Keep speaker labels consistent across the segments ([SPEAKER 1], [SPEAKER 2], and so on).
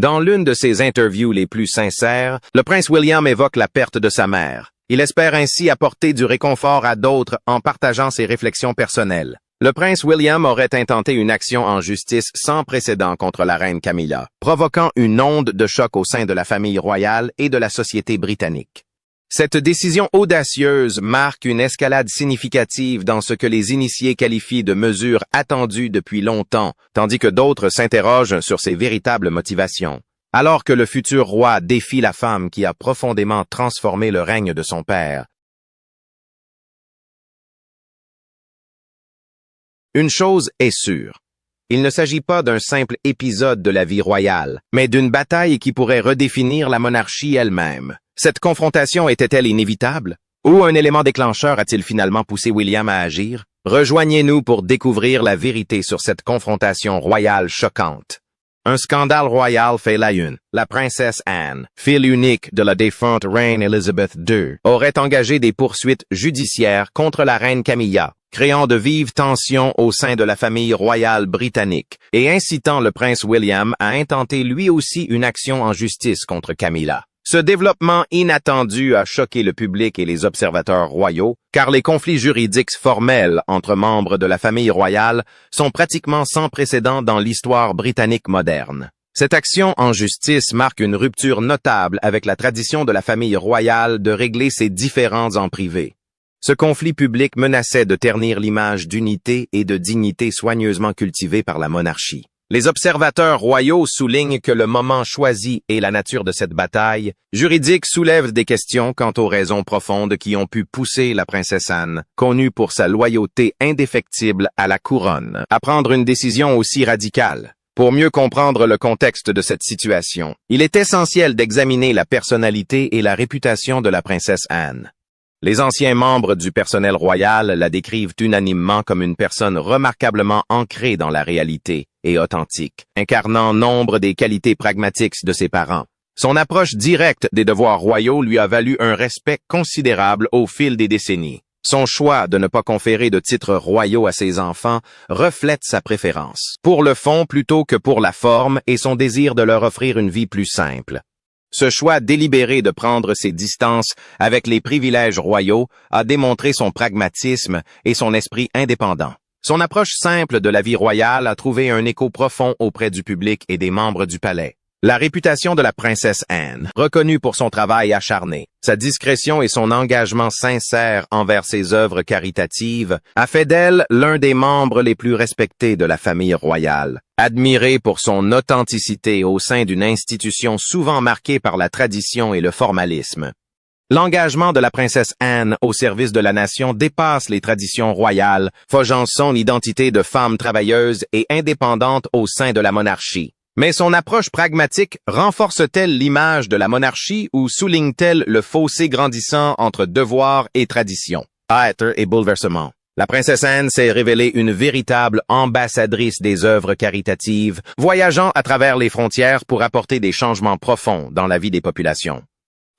[SPEAKER 1] Dans l'une de ses interviews les plus sincères, le prince William évoque la perte de sa mère. Il espère ainsi apporter du réconfort à d'autres en partageant ses réflexions personnelles. Le prince William aurait intenté une action en justice sans précédent contre la reine Camilla, provoquant une onde de choc au sein de la famille royale et de la société britannique. Cette décision audacieuse marque une escalade significative dans ce que les initiés qualifient de mesures attendues depuis longtemps, tandis que d'autres s'interrogent sur ses véritables motivations. Alors que le futur roi défie la femme qui a profondément transformé le règne de son père. Une chose est sûre. Il ne s'agit pas d'un simple épisode de la vie royale, mais d'une bataille qui pourrait redéfinir la monarchie elle-même. Cette confrontation était-elle inévitable? Ou un élément déclencheur a-t-il finalement poussé William à agir? Rejoignez-nous pour découvrir la vérité sur cette confrontation royale choquante. Un scandale royal fait la une. La princesse Anne, fille unique de la défunte reine Elizabeth II, aurait engagé des poursuites judiciaires contre la reine Camilla, créant de vives tensions au sein de la famille royale britannique et incitant le prince William à intenter lui aussi une action en justice contre Camilla. Ce développement inattendu a choqué le public et les observateurs royaux, car les conflits juridiques formels entre membres de la famille royale sont pratiquement sans précédent dans l'histoire britannique moderne. Cette action en justice marque une rupture notable avec la tradition de la famille royale de régler ses différends en privé. Ce conflit public menaçait de ternir l'image d'unité et de dignité soigneusement cultivée par la monarchie. Les observateurs royaux soulignent que le moment choisi et la nature de cette bataille juridique soulèvent des questions quant aux raisons profondes qui ont pu pousser la princesse Anne, connue pour sa loyauté indéfectible à la couronne, à prendre une décision aussi radicale. Pour mieux comprendre le contexte de cette situation, il est essentiel d'examiner la personnalité et la réputation de la princesse Anne. Les anciens membres du personnel royal la décrivent unanimement comme une personne remarquablement ancrée dans la réalité et authentique, incarnant nombre des qualités pragmatiques de ses parents. Son approche directe des devoirs royaux lui a valu un respect considérable au fil des décennies. Son choix de ne pas conférer de titres royaux à ses enfants reflète sa préférence pour le fond plutôt que pour la forme et son désir de leur offrir une vie plus simple. Ce choix délibéré de prendre ses distances avec les privilèges royaux a démontré son pragmatisme et son esprit indépendant. Son approche simple de la vie royale a trouvé un écho profond auprès du public et des membres du palais. La réputation de la princesse Anne, reconnue pour son travail acharné, sa discrétion et son engagement sincère envers ses œuvres caritatives, a fait d'elle l'un des membres les plus respectés de la famille royale, admiré pour son authenticité au sein d'une institution souvent marquée par la tradition et le formalisme. L'engagement de la princesse Anne au service de la nation dépasse les traditions royales, forgeant son identité de femme travailleuse et indépendante au sein de la monarchie. Mais son approche pragmatique renforce-t-elle l'image de la monarchie ou souligne-t-elle le fossé grandissant entre devoir et tradition? Être et bouleversement. La princesse Anne s'est révélée une véritable ambassadrice des œuvres caritatives, voyageant à travers les frontières pour apporter des changements profonds dans la vie des populations.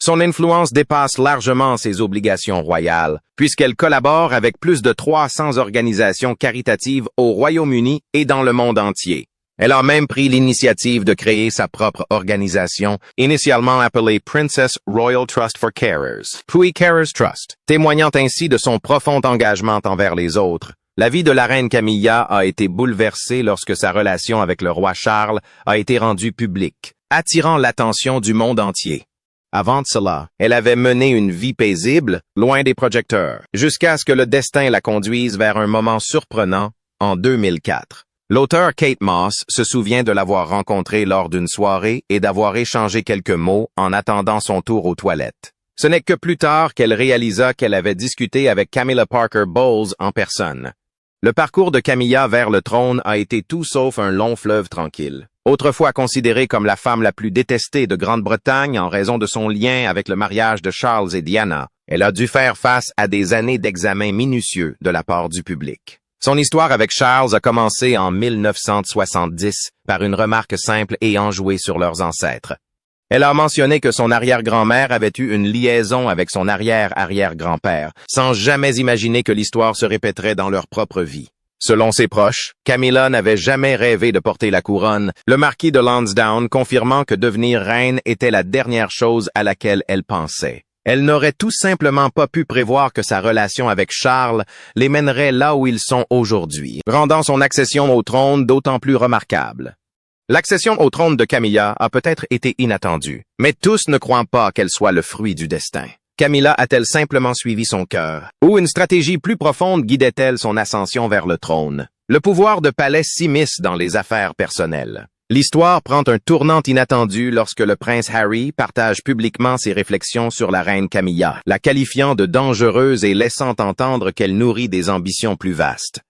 [SPEAKER 1] Son influence dépasse largement ses obligations royales, puisqu'elle collabore avec plus de 300 organisations caritatives au Royaume-Uni et dans le monde entier. Elle a même pris l'initiative de créer sa propre organisation, initialement appelée Princess Royal Trust for Carers, puis Carers Trust, témoignant ainsi de son profond engagement envers les autres. La vie de la reine Camilla a été bouleversée lorsque sa relation avec le roi Charles a été rendue publique, attirant l'attention du monde entier. Avant cela, elle avait mené une vie paisible, loin des projecteurs, jusqu'à ce que le destin la conduise vers un moment surprenant en 2004. L'auteur Kate Moss se souvient de l'avoir rencontrée lors d'une soirée et d'avoir échangé quelques mots en attendant son tour aux toilettes. Ce n'est que plus tard qu'elle réalisa qu'elle avait discuté avec Camilla Parker Bowles en personne. Le parcours de Camilla vers le trône a été tout sauf un long fleuve tranquille. Autrefois considérée comme la femme la plus détestée de Grande-Bretagne en raison de son lien avec le mariage de Charles et Diana, elle a dû faire face à des années d'examen minutieux de la part du public. Son histoire avec Charles a commencé en 1970 par une remarque simple et enjouée sur leurs ancêtres. Elle a mentionné que son arrière-grand-mère avait eu une liaison avec son arrière-arrière-grand-père, sans jamais imaginer que l'histoire se répéterait dans leur propre vie. Selon ses proches, Camilla n'avait jamais rêvé de porter la couronne, le marquis de Lansdowne confirmant que devenir reine était la dernière chose à laquelle elle pensait. Elle n'aurait tout simplement pas pu prévoir que sa relation avec Charles les mènerait là où ils sont aujourd'hui, rendant son accession au trône d'autant plus remarquable. L'accession au trône de Camilla a peut-être été inattendue, mais tous ne croient pas qu'elle soit le fruit du destin. Camilla a-t-elle simplement suivi son cœur? Ou une stratégie plus profonde guidait-elle son ascension vers le trône? Le pouvoir de palais s'immisce dans les affaires personnelles. L'histoire prend un tournant inattendu lorsque le prince Harry partage publiquement ses réflexions sur la reine Camilla, la qualifiant de dangereuse et laissant entendre qu'elle nourrit des ambitions plus vastes.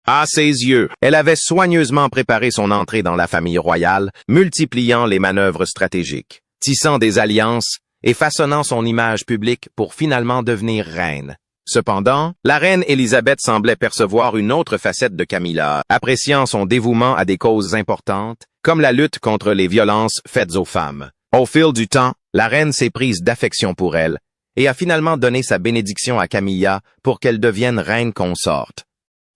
[SPEAKER 1] À ses yeux, elle avait soigneusement préparé son entrée dans la famille royale, multipliant les manœuvres stratégiques, tissant des alliances et façonnant son image publique pour finalement devenir reine. Cependant, la reine Élisabeth semblait percevoir une autre facette de Camilla, appréciant son dévouement à des causes importantes, comme la lutte contre les violences faites aux femmes. Au fil du temps, la reine s'est prise d'affection pour elle et a finalement donné sa bénédiction à Camilla pour qu'elle devienne reine consorte.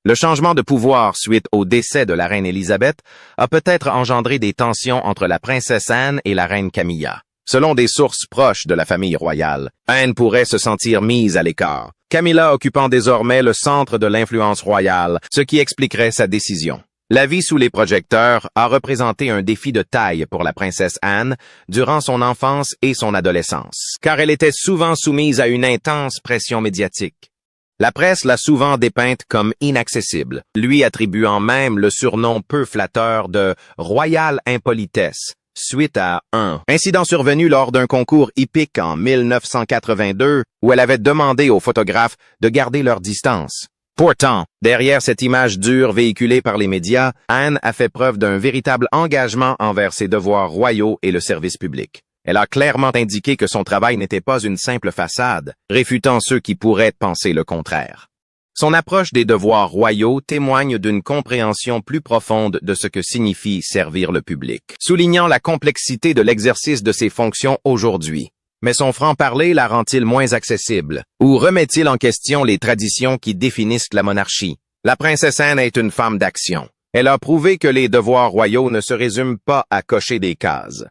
[SPEAKER 1] Le changement de pouvoir suite au décès de la reine Élisabeth a peut-être engendré des tensions entre la princesse Anne et la reine Camilla. Selon des sources proches de la famille royale, Anne pourrait se sentir mise à l'écart, Camilla occupant désormais le centre de l'influence royale, ce qui expliquerait sa décision. La vie sous les projecteurs a représenté un défi de taille pour la princesse Anne durant son enfance et son adolescence, car elle était souvent soumise à une intense pression médiatique. La presse l'a souvent dépeinte comme inaccessible, lui attribuant même le surnom peu flatteur de « royale impolitesse », suite à un incident survenu lors d'un concours hippique en 1982 où elle avait demandé aux photographes de garder leur distance. Pourtant, derrière cette image dure véhiculée par les médias, Anne a fait preuve d'un véritable engagement envers ses devoirs royaux et le service public. Elle a clairement indiqué que son travail n'était pas une simple façade, réfutant ceux qui pourraient penser le contraire. Son approche des devoirs royaux témoigne d'une compréhension plus profonde de ce que signifie servir le public, soulignant la complexité de l'exercice de ses fonctions aujourd'hui. Mais son franc-parler la rend-il moins accessible? Ou remet-il en question les traditions qui définissent la monarchie? La princesse Anne est une femme d'action. Elle a prouvé que les devoirs royaux ne se résument pas à cocher des cases.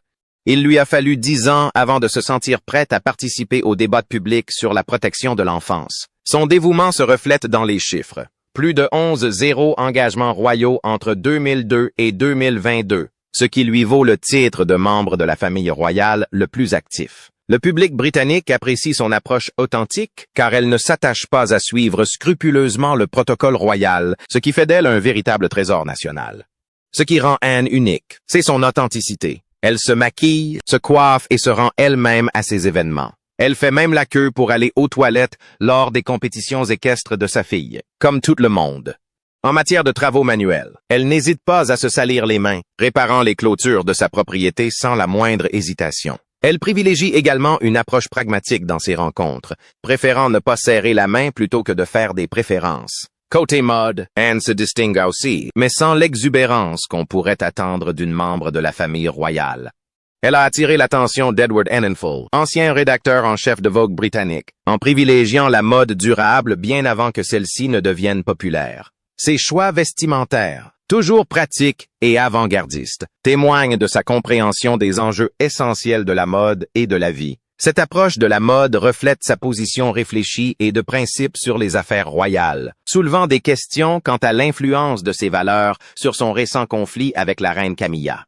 [SPEAKER 1] Il lui a fallu 10 ans avant de se sentir prête à participer au débat public sur la protection de l'enfance. Son dévouement se reflète dans les chiffres. Plus de 11 engagements royaux entre 2002 et 2022, ce qui lui vaut le titre de membre de la famille royale le plus actif. Le public britannique apprécie son approche authentique car elle ne s'attache pas à suivre scrupuleusement le protocole royal, ce qui fait d'elle un véritable trésor national. Ce qui rend Anne unique, c'est son authenticité. Elle se maquille, se coiffe et se rend elle-même à ses événements. Elle fait même la queue pour aller aux toilettes lors des compétitions équestres de sa fille, comme tout le monde. En matière de travaux manuels, elle n'hésite pas à se salir les mains, réparant les clôtures de sa propriété sans la moindre hésitation. Elle privilégie également une approche pragmatique dans ses rencontres, préférant ne pas serrer la main plutôt que de faire des préférences. Côté mode, Anne se distingue aussi, mais sans l'exubérance qu'on pourrait attendre d'une membre de la famille royale. Elle a attiré l'attention d'Edward Enninful, ancien rédacteur en chef de Vogue britannique, en privilégiant la mode durable bien avant que celle-ci ne devienne populaire. Ses choix vestimentaires, toujours pratiques et avant-gardistes, témoignent de sa compréhension des enjeux essentiels de la mode et de la vie. Cette approche de la mode reflète sa position réfléchie et de principe sur les affaires royales, soulevant des questions quant à l'influence de ses valeurs sur son récent conflit avec la reine Camilla.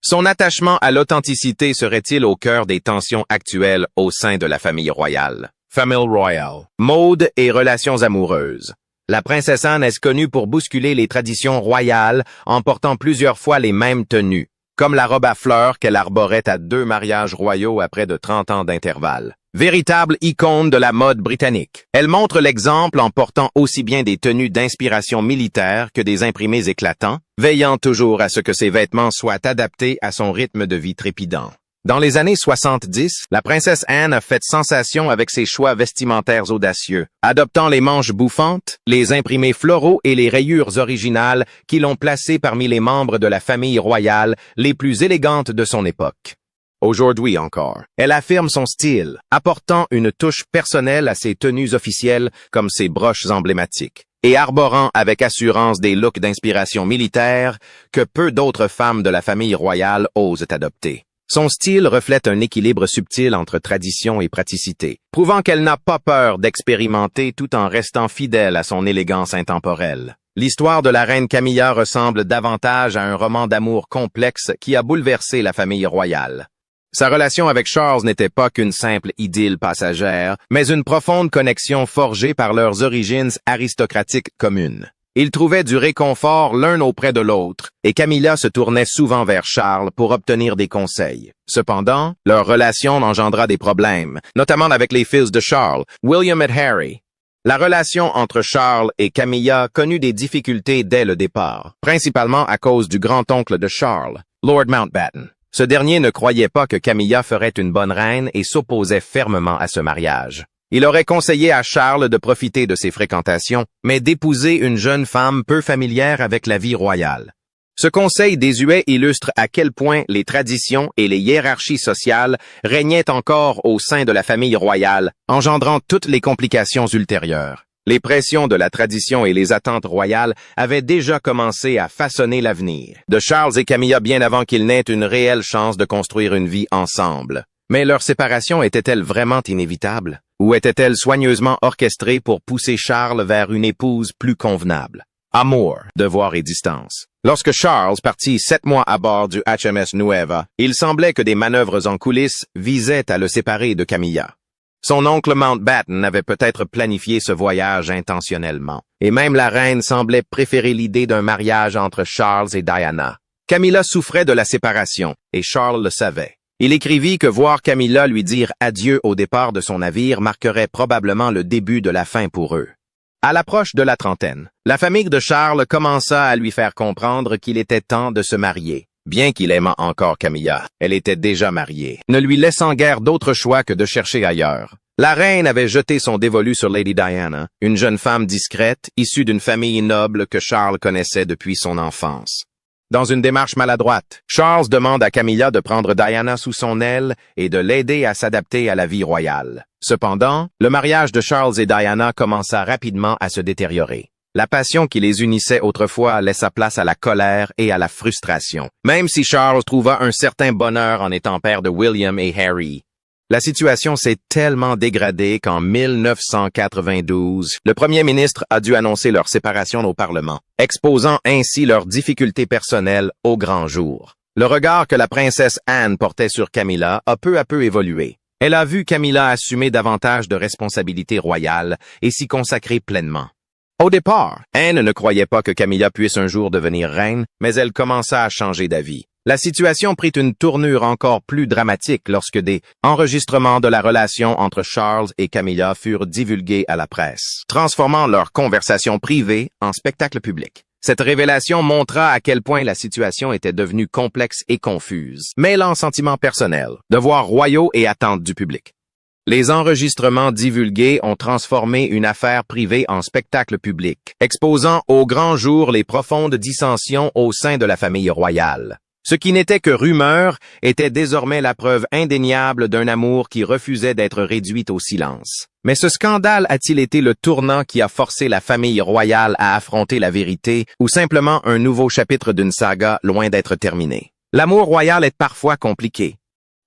[SPEAKER 1] Son attachement à l'authenticité serait-il au cœur des tensions actuelles au sein de la famille royale? Famille royale. Mode et relations amoureuses. La princesse Anne est connue pour bousculer les traditions royales en portant plusieurs fois les mêmes tenues, comme la robe à fleurs qu'elle arborait à 2 mariages royaux à près de 30 ans d'intervalle. Véritable icône de la mode britannique. Elle montre l'exemple en portant aussi bien des tenues d'inspiration militaire que des imprimés éclatants, veillant toujours à ce que ses vêtements soient adaptés à son rythme de vie trépidant. Dans les années 70, la princesse Anne a fait sensation avec ses choix vestimentaires audacieux, adoptant les manches bouffantes, les imprimés floraux et les rayures originales qui l'ont placée parmi les membres de la famille royale les plus élégantes de son époque. Aujourd'hui encore, elle affirme son style, apportant une touche personnelle à ses tenues officielles comme ses broches emblématiques. et arborant avec assurance des looks d'inspiration militaire que peu d'autres femmes de la famille royale osent adopter. Son style reflète un équilibre subtil entre tradition et praticité, prouvant qu'elle n'a pas peur d'expérimenter tout en restant fidèle à son élégance intemporelle. L'histoire de la reine Camilla ressemble davantage à un roman d'amour complexe qui a bouleversé la famille royale. Sa relation avec Charles n'était pas qu'une simple idylle passagère, mais une profonde connexion forgée par leurs origines aristocratiques communes. Ils trouvaient du réconfort l'un auprès de l'autre, et Camilla se tournait souvent vers Charles pour obtenir des conseils. Cependant, leur relation engendra des problèmes, notamment avec les fils de Charles, William et Harry. La relation entre Charles et Camilla connut des difficultés dès le départ, principalement à cause du grand-oncle de Charles, Lord Mountbatten. Ce dernier ne croyait pas que Camilla ferait une bonne reine et s'opposait fermement à ce mariage. Il aurait conseillé à Charles de profiter de ses fréquentations, mais d'épouser une jeune femme peu familière avec la vie royale. Ce conseil désuet illustre à quel point les traditions et les hiérarchies sociales régnaient encore au sein de la famille royale, engendrant toutes les complications ultérieures. Les pressions de la tradition et les attentes royales avaient déjà commencé à façonner l'avenir de Charles et Camilla bien avant qu'ils n'aient une réelle chance de construire une vie ensemble. Mais leur séparation était-elle vraiment inévitable? Ou était-elle soigneusement orchestrée pour pousser Charles vers une épouse plus convenable? Amour, devoir et distance. Lorsque Charles partit 7 mois à bord du HMS Nueva, il semblait que des manœuvres en coulisses visaient à le séparer de Camilla. Son oncle Mountbatten avait peut-être planifié ce voyage intentionnellement, et même la reine semblait préférer l'idée d'un mariage entre Charles et Diana. Camilla souffrait de la séparation, et Charles le savait. Il écrivit que voir Camilla lui dire adieu au départ de son navire marquerait probablement le début de la fin pour eux. À l'approche de la trentaine, la famille de Charles commença à lui faire comprendre qu'il était temps de se marier. Bien qu'il aimât encore Camilla, elle était déjà mariée, ne lui laissant guère d'autre choix que de chercher ailleurs. La reine avait jeté son dévolu sur Lady Diana, une jeune femme discrète, issue d'une famille noble que Charles connaissait depuis son enfance. Dans une démarche maladroite, Charles demande à Camilla de prendre Diana sous son aile et de l'aider à s'adapter à la vie royale. Cependant, le mariage de Charles et Diana commença rapidement à se détériorer. La passion qui les unissait autrefois laissa place à la colère et à la frustration, même si Charles trouva un certain bonheur en étant père de William et Harry. La situation s'est tellement dégradée qu'en 1992, le premier ministre a dû annoncer leur séparation au Parlement, exposant ainsi leurs difficultés personnelles au grand jour. Le regard que la princesse Anne portait sur Camilla a peu à peu évolué. Elle a vu Camilla assumer davantage de responsabilités royales et s'y consacrer pleinement. Au départ, Anne ne croyait pas que Camilla puisse un jour devenir reine, mais elle commença à changer d'avis. La situation prit une tournure encore plus dramatique lorsque des enregistrements de la relation entre Charles et Camilla furent divulgués à la presse, transformant leur conversation privée en spectacle public. Cette révélation montra à quel point la situation était devenue complexe et confuse, mêlant sentiments personnels, devoirs royaux et attentes du public. Les enregistrements divulgués ont transformé une affaire privée en spectacle public, exposant au grand jour les profondes dissensions au sein de la famille royale. Ce qui n'était que rumeur était désormais la preuve indéniable d'un amour qui refusait d'être réduit au silence. Mais ce scandale a-t-il été le tournant qui a forcé la famille royale à affronter la vérité ou simplement un nouveau chapitre d'une saga loin d'être terminée? L'amour royal est parfois compliqué.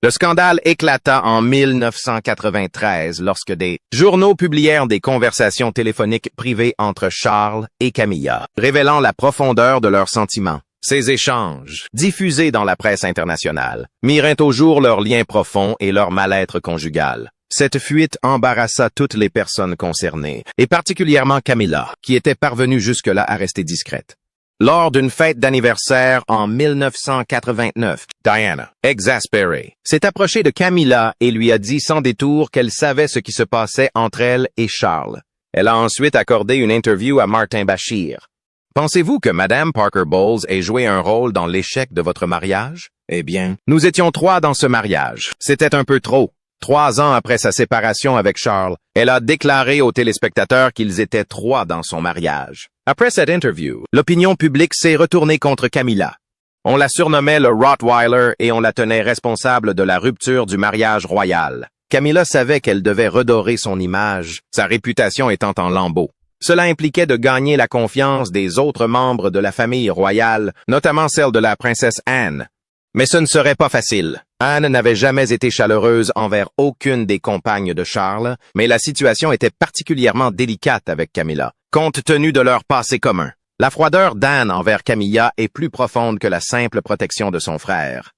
[SPEAKER 1] Le scandale éclata en 1993 lorsque des journaux publièrent des conversations téléphoniques privées entre Charles et Camilla, révélant la profondeur de leurs sentiments. Ces échanges, diffusés dans la presse internationale, mirent au jour leurs liens profonds et leur mal-être conjugal. Cette fuite embarrassa toutes les personnes concernées, et particulièrement Camilla, qui était parvenue jusque-là à rester discrète. Lors d'une fête d'anniversaire en 1989, Diana, exaspérée, s'est approchée de Camilla et lui a dit sans détour qu'elle savait ce qui se passait entre elle et Charles. Elle a ensuite accordé une interview à Martin Bashir. Pensez-vous que Madame Parker Bowles ait joué un rôle dans l'échec de votre mariage? Eh bien, nous étions 3 dans ce mariage. C'était un peu trop. 3 ans après sa séparation avec Charles, elle a déclaré aux téléspectateurs qu'ils étaient 3 dans son mariage. Après cette interview, l'opinion publique s'est retournée contre Camilla. On la surnommait le Rottweiler et on la tenait responsable de la rupture du mariage royal. Camilla savait qu'elle devait redorer son image, sa réputation étant en lambeaux. Cela impliquait de gagner la confiance des autres membres de la famille royale, notamment celle de la princesse Anne. Mais ce ne serait pas facile. Anne n'avait jamais été chaleureuse envers aucune des compagnes de Charles, mais la situation était particulièrement délicate avec Camilla, compte tenu de leur passé commun. La froideur d'Anne envers Camilla est plus profonde que la simple protection de son frère.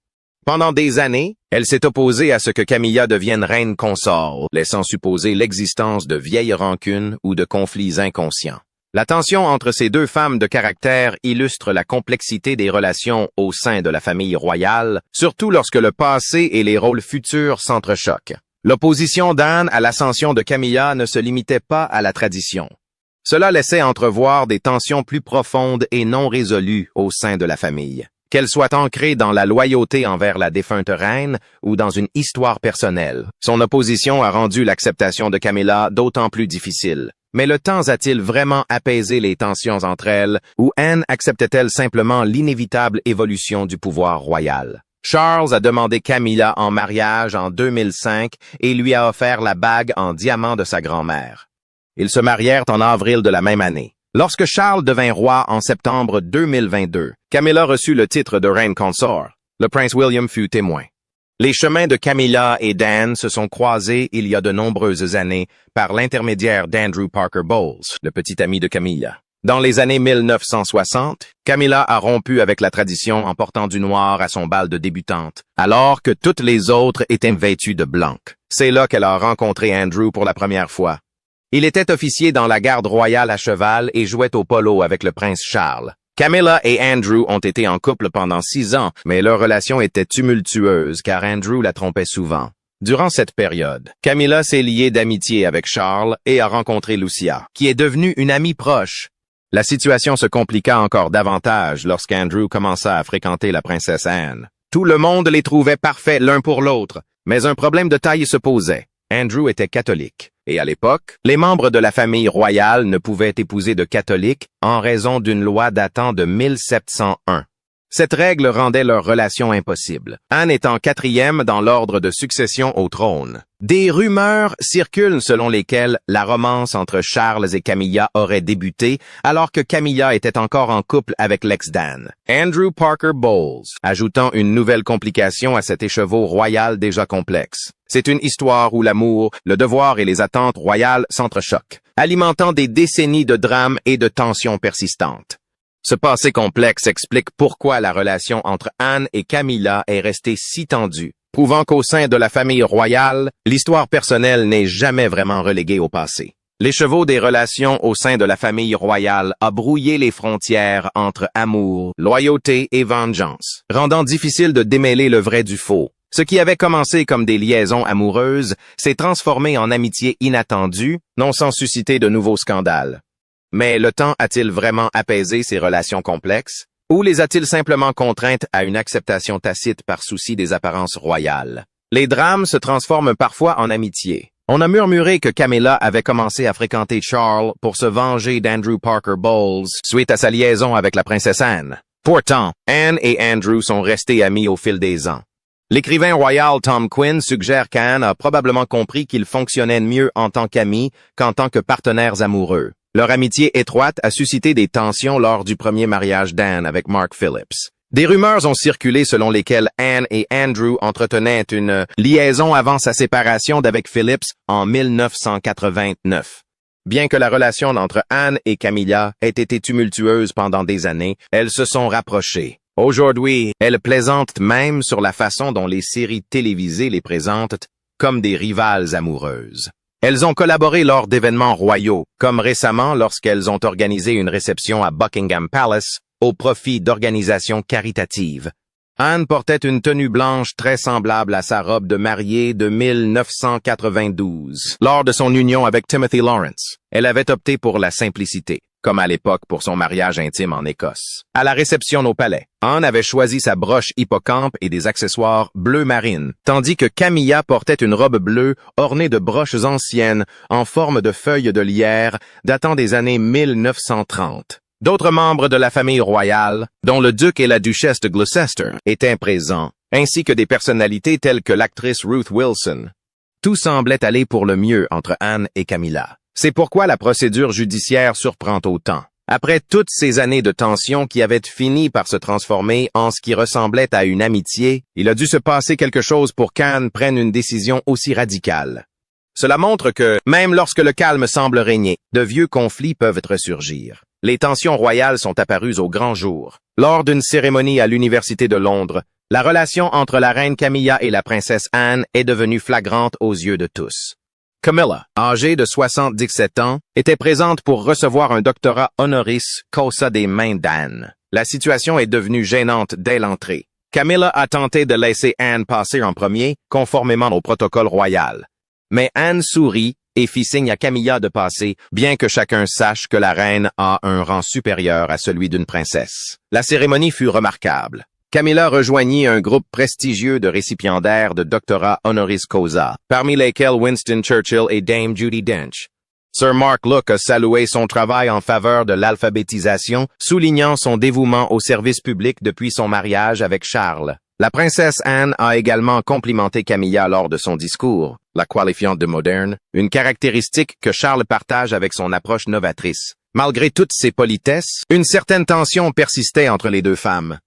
[SPEAKER 1] Pendant des années, elle s'est opposée à ce que Camilla devienne reine consort, laissant supposer l'existence de vieilles rancunes ou de conflits inconscients. La tension entre ces deux femmes de caractère illustre la complexité des relations au sein de la famille royale, surtout lorsque le passé et les rôles futurs s'entrechoquent. L'opposition d'Anne à l'ascension de Camilla ne se limitait pas à la tradition. Cela laissait entrevoir des tensions plus profondes et non résolues au sein de la famille. Qu'elle soit ancrée dans la loyauté envers la défunte reine ou dans une histoire personnelle, son opposition a rendu l'acceptation de Camilla d'autant plus difficile. Mais le temps a-t-il vraiment apaisé les tensions entre elles, ou Anne acceptait-elle simplement l'inévitable évolution du pouvoir royal? Charles a demandé Camilla en mariage en 2005 et lui a offert la bague en diamant de sa grand-mère. Ils se marièrent en avril de la même année. Lorsque Charles devint roi en septembre 2022, Camilla reçut le titre de reine consort. Le prince William fut témoin. Les chemins de Camilla et d'Anne se sont croisés il y a de nombreuses années par l'intermédiaire d'Andrew Parker Bowles, le petit ami de Camilla. Dans les années 1960, Camilla a rompu avec la tradition en portant du noir à son bal de débutante, alors que toutes les autres étaient vêtues de blanc. C'est là qu'elle a rencontré Andrew pour la première fois. Il était officier dans la garde royale à cheval et jouait au polo avec le prince Charles. Camilla et Andrew ont été en couple pendant 6 ans, mais leur relation était tumultueuse car Andrew la trompait souvent. Durant cette période, Camilla s'est liée d'amitié avec Charles et a rencontré Lucia, qui est devenue une amie proche. La situation se compliqua encore davantage lorsqu'Andrew commença à fréquenter la princesse Anne. Tout le monde les trouvait parfaits l'un pour l'autre, mais un problème de taille se posait. Andrew était catholique, et à l'époque, les membres de la famille royale ne pouvaient épouser de catholiques en raison d'une loi datant de 1701. Cette règle rendait leur relation impossible, Anne étant 4e dans l'ordre de succession au trône. Des rumeurs circulent selon lesquelles la romance entre Charles et Camilla aurait débuté alors que Camilla était encore en couple avec l'ex d'Anne, Andrew Parker Bowles, ajoutant une nouvelle complication à cet écheveau royal déjà complexe. C'est une histoire où l'amour, le devoir et les attentes royales s'entrechoquent, alimentant des décennies de drames et de tensions persistantes. Ce passé complexe explique pourquoi la relation entre Anne et Camilla est restée si tendue, prouvant qu'au sein de la famille royale, l'histoire personnelle n'est jamais vraiment reléguée au passé. L'écheveau des relations au sein de la famille royale a brouillé les frontières entre amour, loyauté et vengeance, rendant difficile de démêler le vrai du faux. Ce qui avait commencé comme des liaisons amoureuses s'est transformé en amitié inattendue, non sans susciter de nouveaux scandales. Mais le temps a-t-il vraiment apaisé ces relations complexes? Ou les a-t-il simplement contraintes à une acceptation tacite par souci des apparences royales? Les drames se transforment parfois en amitié. On a murmuré que Camilla avait commencé à fréquenter Charles pour se venger d'Andrew Parker Bowles suite à sa liaison avec la princesse Anne. Pourtant, Anne et Andrew sont restés amis au fil des ans. L'écrivain royal Tom Quinn suggère qu'Anne a probablement compris qu'ils fonctionnaient mieux en tant qu'amis qu'en tant que partenaires amoureux. Leur amitié étroite a suscité des tensions lors du premier mariage d'Anne avec Mark Phillips. Des rumeurs ont circulé selon lesquelles Anne et Andrew entretenaient une liaison avant sa séparation d'avec Phillips en 1989. Bien que la relation entre Anne et Camilla ait été tumultueuse pendant des années, elles se sont rapprochées. Aujourd'hui, elles plaisantent même sur la façon dont les séries télévisées les présentent comme des rivales amoureuses. Elles ont collaboré lors d'événements royaux, comme récemment lorsqu'elles ont organisé une réception à Buckingham Palace au profit d'organisations caritatives. Anne portait une tenue blanche très semblable à sa robe de mariée de 1992. Lors de son union avec Timothy Lawrence, elle avait opté pour la simplicité, comme à l'époque pour son mariage intime en Écosse. À la réception au palais, Anne avait choisi sa broche hippocampe et des accessoires bleu marine, tandis que Camilla portait une robe bleue ornée de broches anciennes en forme de feuilles de lierre datant des années 1930. D'autres membres de la famille royale, dont le duc et la duchesse de Gloucester, étaient présents, ainsi que des personnalités telles que l'actrice Ruth Wilson. Tout semblait aller pour le mieux entre Anne et Camilla. C'est pourquoi la procédure judiciaire surprend autant. Après toutes ces années de tension qui avaient fini par se transformer en ce qui ressemblait à une amitié, il a dû se passer quelque chose pour qu'Anne prenne une décision aussi radicale. Cela montre que, même lorsque le calme semble régner, de vieux conflits peuvent ressurgir. Les tensions royales sont apparues au grand jour. Lors d'une cérémonie à l'Université de Londres, la relation entre la reine Camilla et la princesse Anne est devenue flagrante aux yeux de tous. Camilla, âgée de 77 ans, était présente pour recevoir un doctorat honoris causa des mains d'Anne. La situation est devenue gênante dès l'entrée. Camilla a tenté de laisser Anne passer en premier, conformément au protocole royal. Mais Anne sourit et fit signe à Camilla de passer, bien que chacun sache que la reine a un rang supérieur à celui d'une princesse. La cérémonie fut remarquable. Camilla rejoignit un groupe prestigieux de récipiendaires de doctorats honoris causa, parmi lesquels Winston Churchill et Dame Judi Dench. Sir Mark Locke a salué son travail en faveur de l'alphabétisation, soulignant son dévouement au service public depuis son mariage avec Charles. La princesse Anne a également complimenté Camilla lors de son discours, la qualifiant de moderne, une caractéristique que Charles partage avec son approche novatrice. Malgré toutes ces politesses, une certaine tension persistait entre les deux femmes.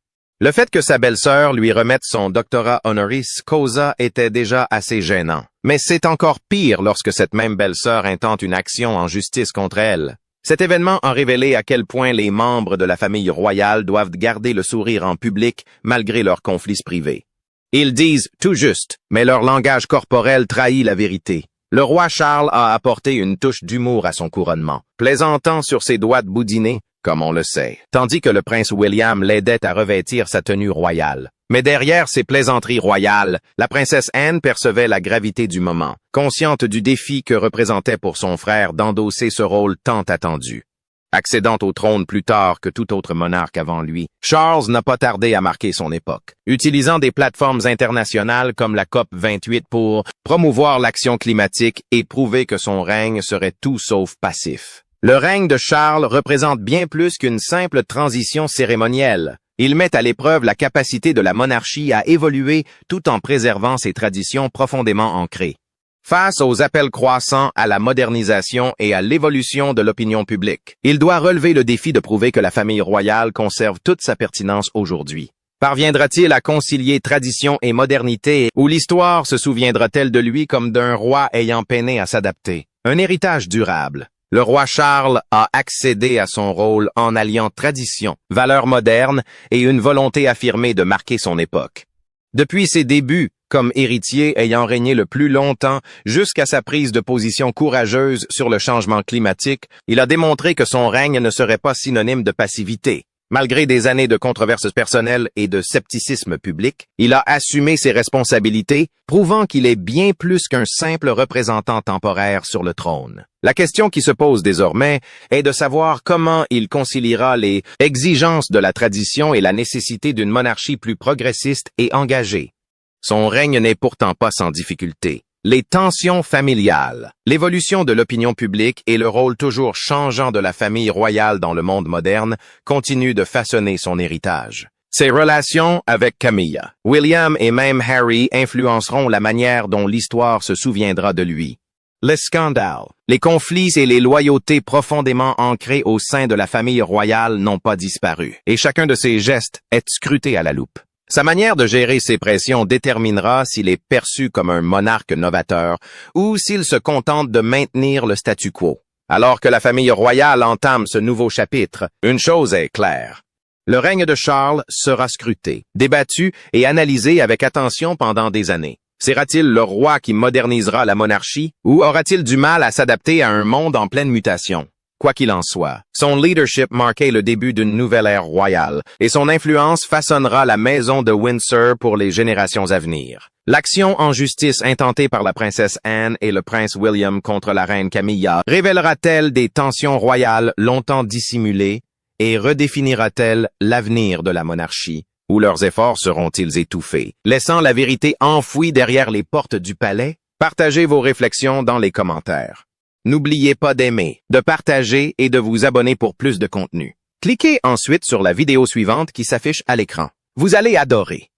[SPEAKER 1] Le fait que sa belle-sœur lui remette son doctorat honoris causa était déjà assez gênant. Mais c'est encore pire lorsque cette même belle-sœur intente une action en justice contre elle. Cet événement a révélé à quel point les membres de la famille royale doivent garder le sourire en public malgré leurs conflits privés. Ils disent tout juste, mais leur langage corporel trahit la vérité. Le roi Charles a apporté une touche d'humour à son couronnement, plaisantant sur ses doigts de boudiner, comme on le sait, tandis que le prince William l'aidait à revêtir sa tenue royale. Mais derrière ces plaisanteries royales, la princesse Anne percevait la gravité du moment, consciente du défi que représentait pour son frère d'endosser ce rôle tant attendu. Accédant au trône plus tard que tout autre monarque avant lui, Charles n'a pas tardé à marquer son époque, utilisant des plateformes internationales comme la COP 28 pour promouvoir l'action climatique et prouver que son règne serait tout sauf passif. Le règne de Charles représente bien plus qu'une simple transition cérémonielle. Il met à l'épreuve la capacité de la monarchie à évoluer tout en préservant ses traditions profondément ancrées. Face aux appels croissants à la modernisation et à l'évolution de l'opinion publique, il doit relever le défi de prouver que la famille royale conserve toute sa pertinence aujourd'hui. Parviendra-t-il à concilier tradition et modernité, ou l'histoire se souviendra-t-elle de lui comme d'un roi ayant peiné à s'adapter? Un héritage durable. Le roi Charles a accédé à son rôle en alliant tradition, valeurs modernes et une volonté affirmée de marquer son époque. Depuis ses débuts, comme héritier ayant régné le plus longtemps jusqu'à sa prise de position courageuse sur le changement climatique, il a démontré que son règne ne serait pas synonyme de passivité. Malgré des années de controverses personnelles et de scepticisme public, il a assumé ses responsabilités, prouvant qu'il est bien plus qu'un simple représentant temporaire sur le trône. La question qui se pose désormais est de savoir comment il conciliera les exigences de la tradition et la nécessité d'une monarchie plus progressiste et engagée. Son règne n'est pourtant pas sans difficulté. Les tensions familiales, l'évolution de l'opinion publique et le rôle toujours changeant de la famille royale dans le monde moderne continuent de façonner son héritage. Ses relations avec Camilla, William et même Harry influenceront la manière dont l'histoire se souviendra de lui. Les scandales, les conflits et les loyautés profondément ancrés au sein de la famille royale n'ont pas disparu, et chacun de ses gestes est scruté à la loupe. Sa manière de gérer ces pressions déterminera s'il est perçu comme un monarque novateur ou s'il se contente de maintenir le statu quo. Alors que la famille royale entame ce nouveau chapitre, une chose est claire. Le règne de Charles sera scruté, débattu et analysé avec attention pendant des années. Sera-t-il le roi qui modernisera la monarchie ou aura-t-il du mal à s'adapter à un monde en pleine mutation? Quoi qu'il en soit, son leadership marquait le début d'une nouvelle ère royale et son influence façonnera la maison de Windsor pour les générations à venir. L'action en justice intentée par la princesse Anne et le prince William contre la reine Camilla révélera-t-elle des tensions royales longtemps dissimulées et redéfinira-t-elle l'avenir de la monarchie? Ou leurs efforts seront-ils étouffés, laissant la vérité enfouie derrière les portes du palais? Partagez vos réflexions dans les commentaires. N'oubliez pas d'aimer, de partager et de vous abonner pour plus de contenu. Cliquez ensuite sur la vidéo suivante qui s'affiche à l'écran. Vous allez adorer.